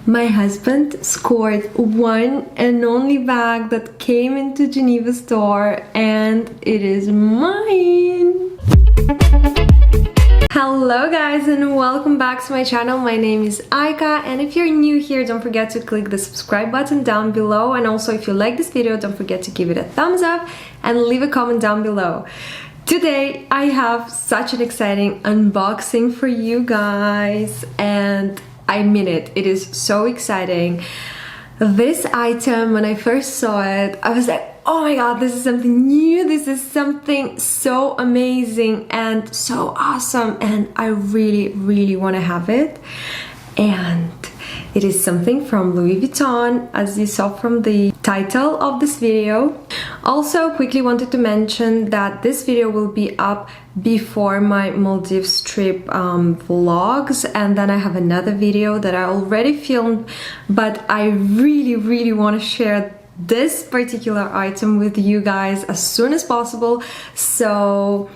My husband scored one and only bag that came into Geneva store, and it is mine. Hello guys, and welcome back to my channel. My name is Aika, and if you're new here, don't forget to click the subscribe button down below, and also if you like this video, don't forget to give it a thumbs up and leave a comment down below. Today I have such an exciting unboxing for you guys, and I mean it, it is so exciting. This item, when I first saw it, I was like, oh my god, this is something new, this is something so amazing and so awesome, and I really want to have it. And it is something from Louis Vuitton, as you saw from the title of this video. Also, quickly wanted to mention that this video will be up before my Maldives trip vlogs, and then I have another video that I already filmed, but I really want to share this particular item with you guys as soon as possible. So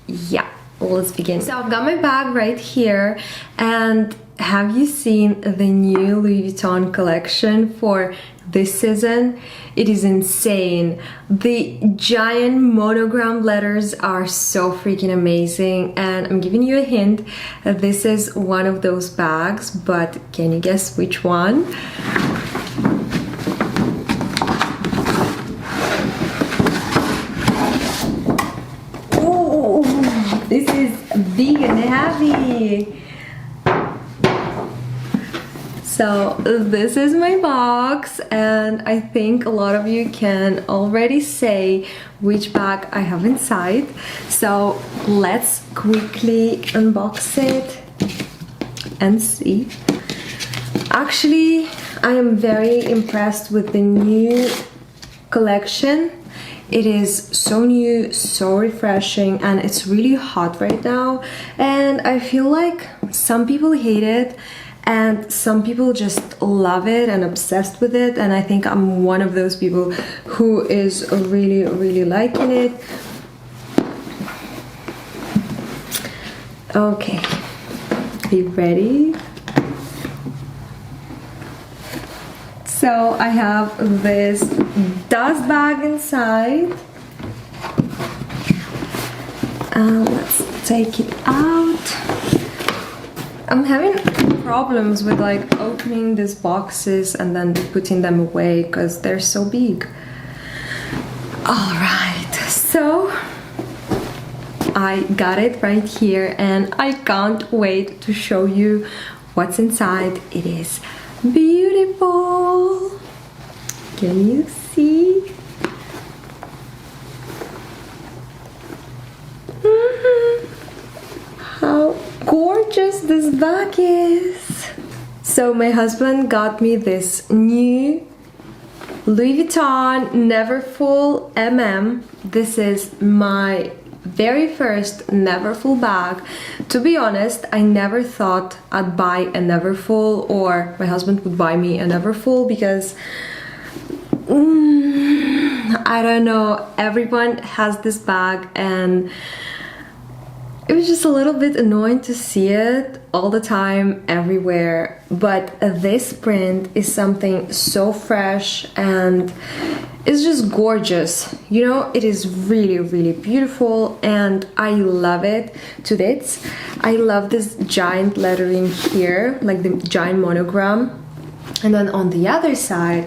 yeah, let's begin. So I've got my bag right here, and have you seen the new Louis Vuitton collection for this season? It is insane. The giant monogram letters are so freaking amazing, and I'm giving you a hint. This is one of those bags, but can you guess which one? Oh, this is big and heavy. So this is my box, and I think a lot of you can already say which bag I have inside. So let's quickly unbox it and see. Actually, I am very impressed with the new collection. It is so new, so refreshing, and it's really hot right now, and I feel like some people hate it and some people just love it and obsessed with it, and I think I'm one of those people who is really liking it. Okay, are you ready? So I have this dust bag inside. Let's take it out. I'm having problems with like opening these boxes and then putting them away because they're so big. Alright, so I got it right here, and I can't wait to show you what's inside. It is beautiful. Can you see? How gorgeous this bag is. So my husband got me this new Louis Vuitton Neverfull MM. This is my very first Neverfull bag. To be honest, I never thought I'd buy a Neverfull, or my husband would buy me a Neverfull, because I don't know, everyone has this bag, and it was just a little bit annoying to see it all the time everywhere. But this print is something so fresh, and it's just gorgeous. You know, it is really beautiful, and I love it to bits. I love this giant lettering here, like the giant monogram, and then on the other side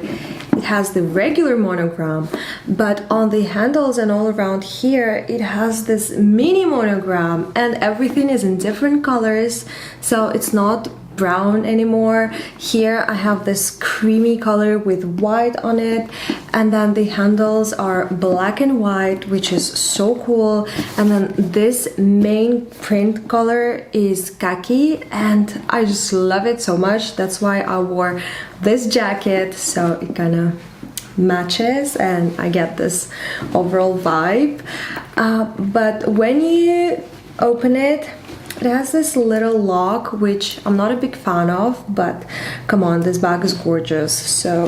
it has the regular monogram, but on the handles and all around here it has this mini monogram, and everything is in different colors, so it's not brown anymore. Here I have this creamy color with white on it, and then the handles are black and white, which is so cool, and then this main print color is khaki, and I just love it so much. That's why I wore this jacket, so it kind of matches and I get this overall vibe. But when you open it, it has this little lock, which I'm not a big fan of, but come on, this bag is gorgeous, so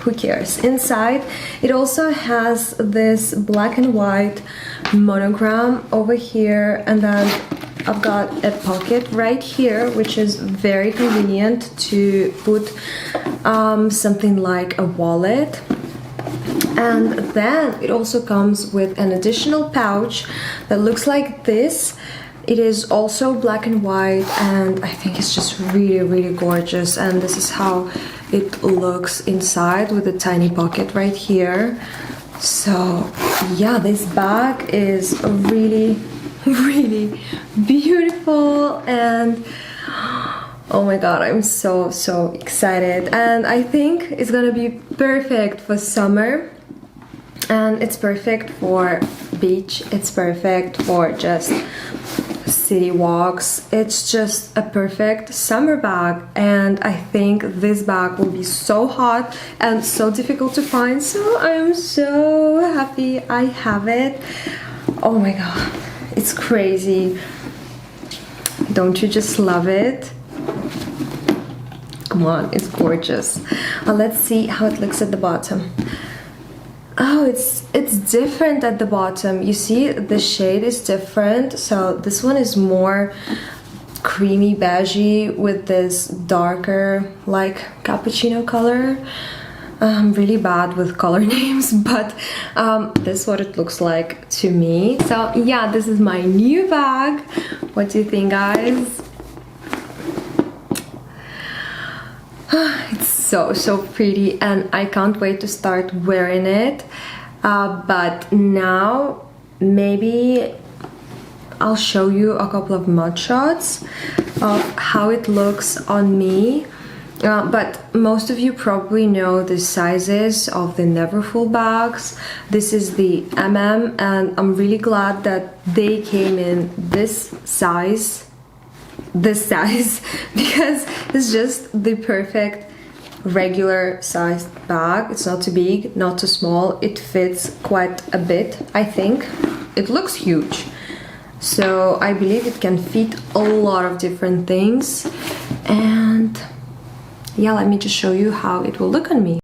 who cares. Inside it also has this black and white monogram over here, and then I've got a pocket right here, which is very convenient to put something like a wallet. And then it also comes with an additional pouch that looks like this. It is also black and white, and I think it's just really gorgeous. And this is how it looks inside, with a tiny pocket right here. So yeah, this bag is really beautiful, and oh my god, I'm so excited. And I think it's gonna be perfect for summer, and it's perfect for beach, it's perfect for just city walks. It's just a perfect summer bag, and I think this bag will be so hot and so difficult to find, so I'm so happy I have it. Oh my god, it's crazy. Don't you just love it? Come on, it's gorgeous. Let's see how it looks at the bottom. Oh, it's different at the bottom. You see, the shade is different. So this one is more creamy beigey with this darker, like cappuccino color. I'm really bad with color names, but this is what it looks like to me. So yeah, this is my new bag. What do you think, guys? It's so pretty, and I can't wait to start wearing it. But now maybe I'll show you a couple of mug shots of how it looks on me. But most of you probably know the sizes of the Neverfull bags. This is the MM, and I'm really glad that they came in this size, because it's just the perfect regular sized bag. It's not too big, not too small. It fits quite a bit, I think. It looks huge, so I believe it can fit a lot of different things. And yeah, let me just show you how it will look on me.